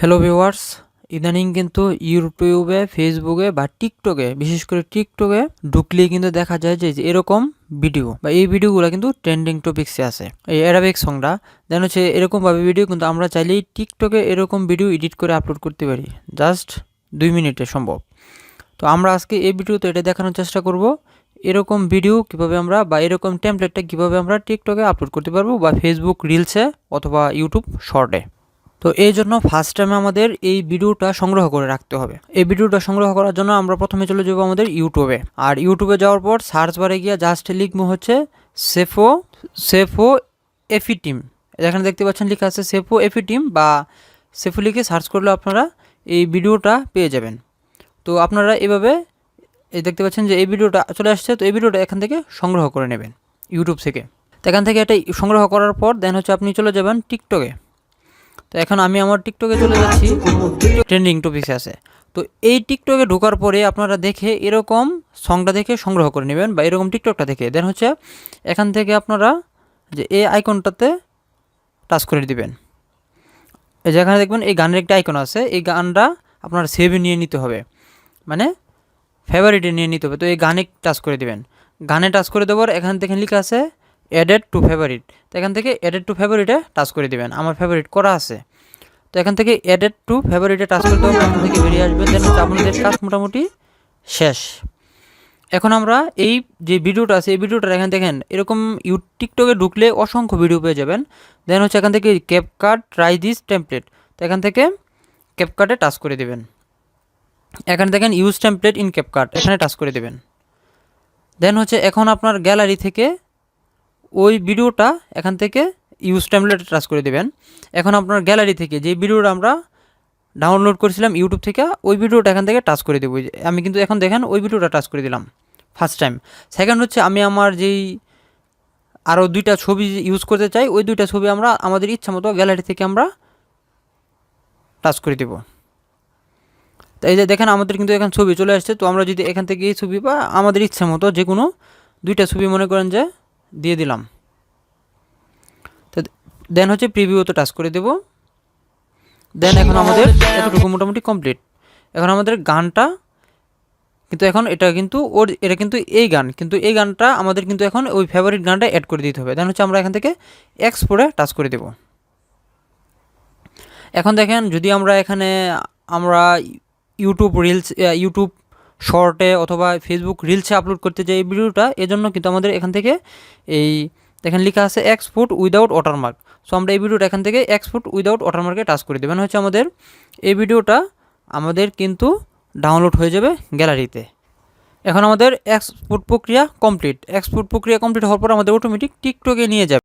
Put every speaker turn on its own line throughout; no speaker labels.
Hello viewers, ইদানিং কিন্তু ইউটিউবে, ফেসবুকে বা টিকটকে, বিশেষ করে টিকটকে ঢুকলেই কিন্তু দেখা যায় যে এরকম ভিডিও বা এই ভিডিওগুলো কিন্তু ট্রেন্ডিং টপিক্সে আছে। এই অ্যারাবিক সংটা দেন হচ্ছে এরকমভাবে ভিডিও কিন্তু আমরা চাইলেই টিকটকে এরকম ভিডিও এডিট করে আপলোড করতে পারি, জাস্ট 2 মিনিটে সম্ভব। তো আমরা আজকে এই ভিডিওতে এটা দেখানোর চেষ্টা করব এরকম ভিডিও কিভাবে আমরা বা এরকম টেমপ্লেটটা কিভাবে আমরা টিকটকে আপলোড করতে পারবো বা ফেসবুক রিলসে অথবা ইউটিউব শর্টে। তো এই জন্য ফার্স্ট টাইমে আমাদের এই ভিডিওটা সংগ্রহ করে রাখতে হবে। এই ভিডিওটা সংগ্রহ করার জন্য আমরা প্রথমে চলে যাব আমাদের ইউটিউবে। আর ইউটিউবে যাওয়ার পর সার্চ বারে গিয়ে জাস্ট লিখবো হচ্ছে সেফো সেফো এফি টিম। এখানে দেখতে পাচ্ছেন লেখা আছে সেফো এফি টিম বা সেফো লিখে সার্চ করলে আপনারা এই ভিডিওটা পেয়ে যাবেন। তো আপনারা এভাবে এই দেখতে পাচ্ছেন যে এই ভিডিওটা চলে আসছে। তো এই ভিডিওটা এখান থেকে সংগ্রহ করে নেবেন ইউটিউব থেকে। তো এখান থেকে এটা সংগ্রহ করার পর দেন হচ্ছে আপনি চলে যাবেন টিকটকে। তো এখন আমি আমার টিকটকে চলে যাচ্ছি, ট্রেন্ডিং টপিক্সে আছে। তো এই টিকটকে ঢোকার পরে আপনারা দেখে এরকম সংটা দেখে সংগ্রহ করে নেবেন বা এরকম টিকটকটা দেখে দেন হচ্ছে এখান থেকে আপনারা যে এই আইকনটাতে টাচ করে দিবেন। এই যেখানে দেখবেন এই গানের একটা আইকন আছে, এই গানটা আপনার সেভে নিয়ে নিতে হবে, মানে ফেভারিটে নিয়ে নিতে হবে। তো এই গানে টাচ করে দিবেন। গানে টাচ করে দেওয়ার এখান থেকে লেখা আছে অ্যাডেড টু ফেভারিট। তো এখান থেকে অ্যাডেড টু ফেভারিটে টাচ করে দিবেন। আমার ফেভারিট করা আছে, তো এখান থেকে অ্যাডেড টু ফেভারিটে টাচ করতে হবে। এখান থেকে বেরিয়ে আসবেন, দেন আপনাদের কাজ মোটামুটি শেষ। এখন আমরা এই যে ভিডিওটা আছে এই ভিডিওটা এখানে দেখেন এরকম টিকটকে ঢুকলে অসংখ্য ভিডিও পেয়ে যাবেন। দেন হচ্ছে এখান থেকে ক্যাপকাট ট্রাই দিস টেমপ্লেট। তো এখান থেকে ক্যাপকাটে টাচ করে দেবেন। এখানে দেখেন ইউজ টেমপ্লেট ইন ক্যাপকাট, এখানে টাচ করে দেবেন। দেন হচ্ছে এখন আপনার গ্যালারি থেকে ওই ভিডিওটা এখান থেকে ইউজ টেমপ্লেটে টাচ করে দেবেন। এখন আপনার গ্যালারি থেকে যে ভিডিওটা আমরা ডাউনলোড করেছিলাম ইউটিউব থেকে, ওই ভিডিওটা এখান থেকে টাচ করে দেবো। আমি কিন্তু এখন দেখেন ওই ভিডিওটা টাচ করে দিলাম ফার্স্ট টাইম। সেকেন্ড হচ্ছে আমি আমার যেই আরও 2টা ছবি ইউজ করতে চাই, ওই 2টা ছবি আমরা আমাদের ইচ্ছা মতো গ্যালারি থেকে আমরা টাচ করে দেবো। তো এই যে দেখেন আমাদের কিন্তু এখানে ছবি চলে আসছে। তো আমরা যদি এখান থেকে এই ছবি বা আমাদের ইচ্ছা মতো যে কোনো 2টা ছবি মনে করেন যে দিয়ে দিলাম, তো দেন হচ্ছে প্রিভিউতে টাচ করে দেবো। দেন এখন আমাদের এতটুকু মোটামুটি কমপ্লিট। এখন আমাদের গানটা কিন্তু এখন এটা কিন্তু এই গান, কিন্তু এই গানটা আমাদের কিন্তু এখন ওই ফেভারিট গানটা অ্যাড করে দিতে হবে। দেন হচ্ছে আমরা এখান থেকে এক্সপোর্টে টাচ করে দেব। এখন দেখেন যদি আমরা এখানে আমরা ইউটিউব রিলস, ইউটিউব শর্টে অথবা ফেসবুক রিলসে আপলোড করতে চাই এই ভিডিওটা, এজন্য কিন্তু আমাদের এখান থেকে এই দেখেন লেখা আছে এক্সপোর্ট উইদাউট ওয়াটারমার্ক। সো আমরা এই ভিডিওটা এখান থেকে এক্সপোর্ট উইদাউট ওয়াটারমার্কে টাচ করে দেবেন। হচ্ছে আমাদের এই ভিডিওটা আমাদের কিন্তু ডাউনলোড হয়ে যাবে গ্যালারিতে। এখন আমাদের এক্সপোর্ট প্রক্রিয়া কমপ্লিট। এক্সপোর্ট প্রক্রিয়া কমপ্লিট হওয়ার পর আমাদের অটোমেটিক টিকটকে নিয়ে যাবে।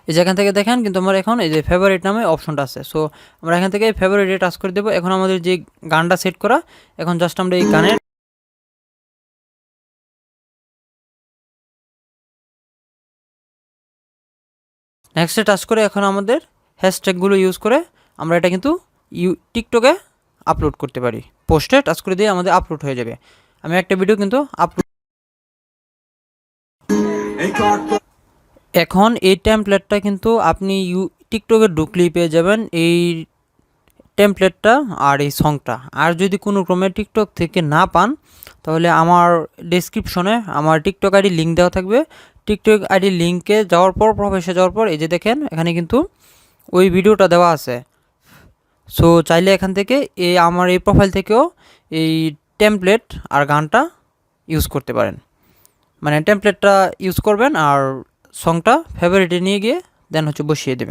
এই যেখান থেকে দেখেন কিন্তু আমার এখন এই যে ফেভারিট নামে অপশনটা আছে। সো আমরা এখান থেকে ফেভারিটে টাচ করে দেবো। এখন আমাদের যে গানটা সেট করা, এখন জাস্ট আমরা এই গানের নেক্সটে টাচ করে এখন আমাদের হ্যাশট্যাগুলো ইউজ করে আমরা এটা কিন্তু টিকটকে আপলোড করতে পারি। পোস্টে টাচ করে দিয়ে আমাদের আপলোড হয়ে যাবে। আমি একটা ভিডিও কিন্তু আপলোড, এখন এই টেমপ্লেটটা কিন্তু আপনি টিকটকে ঢুকলেই পেয়ে যাবেন এই টেমপ্লেটটা আর এই সংটা। আর যদি কোনো ক্রমে টিকটক থেকে না পান তাহলে আমার ডেসক্রিপশনে আমার টিকটক আইডি লিঙ্ক দেওয়া থাকবে। টিকটক আইডি লিঙ্কে যাওয়ার পর প্রবেশে যাওয়ার পর এই যে দেখেন এখানে কিন্তু ওই ভিডিওটা দেওয়া আছে। সো চাইলে এখান থেকে আমার এই প্রোফাইল থেকেও এই টেমপ্লেট আর গানটা ইউজ করতে পারেন। মানে টেমপ্লেটটা ইউজ করবেন আর সংটা ফেভারিটে নিয়ে গিয়ে দেন হচ্ছে বসিয়ে দেবেন।